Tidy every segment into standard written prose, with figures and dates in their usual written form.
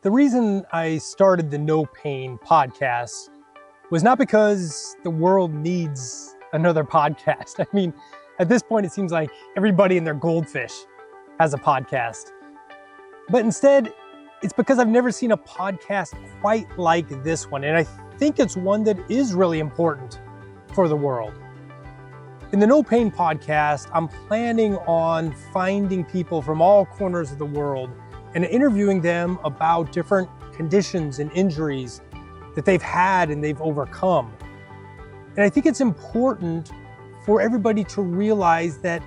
The reason I started the No Pain podcast was not because the world needs another podcast. I mean, at this point, it seems like everybody and their goldfish has a podcast. But instead, it's because I've never seen a podcast quite like this one. And I think it's one that is really important for the world. In the No Pain podcast, I'm planning on finding people from all corners of the world and interviewing them about different conditions and injuries that they've had and they've overcome. And I think it's important for everybody to realize that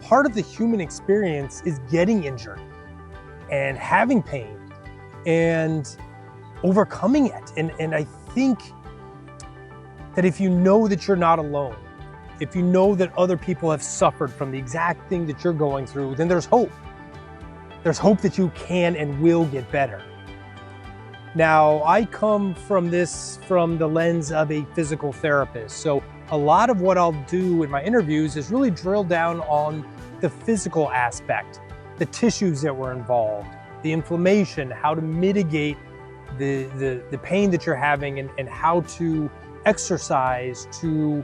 part of the human experience is getting injured and having pain and overcoming it. And I think that if you know that you're not alone, if you know that other people have suffered from the exact thing that you're going through, then there's hope. There's hope that you can and will get better. Now, I come from this from the lens of a physical therapist. So a lot of what I'll do in my interviews is really drill down on the physical aspect, the tissues that were involved, the inflammation, how to mitigate the pain that you're having, and how to exercise to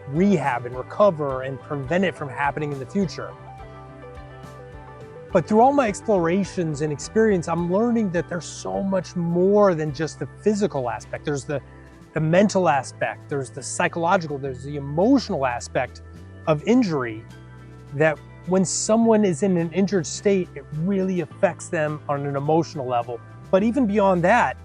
rehab and recover and prevent it from happening in the future. But through all my explorations and experience, I'm learning that there's so much more than just the physical aspect. There's the mental aspect, there's the psychological, there's the emotional aspect of injury, that when someone is in an injured state, it really affects them on an emotional level. But even beyond that,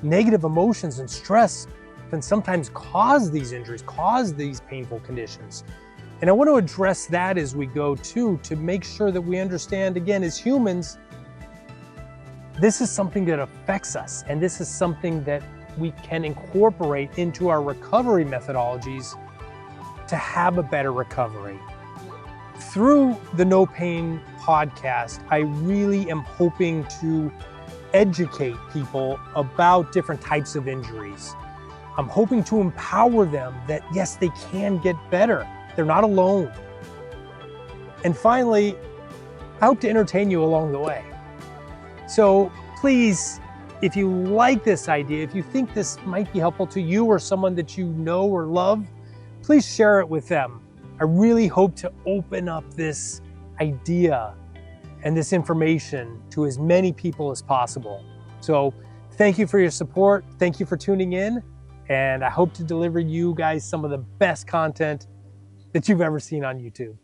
negative emotions and stress can sometimes cause these injuries, cause these painful conditions. And I want to address that as we go too, to make sure that we understand, again, as humans, this is something that affects us, and this is something that we can incorporate into our recovery methodologies to have a better recovery. Through the No Pain podcast, I really am hoping to educate people about different types of injuries. I'm hoping to empower them that, yes, they can get better. They're not alone. And finally, I hope to entertain you along the way. So please, if you like this idea, if you think this might be helpful to you or someone that you know or love, please share it with them. I really hope to open up this idea and this information to as many people as possible. So thank you for your support. Thank you for tuning in. And I hope to deliver you guys some of the best content that you've ever seen on YouTube.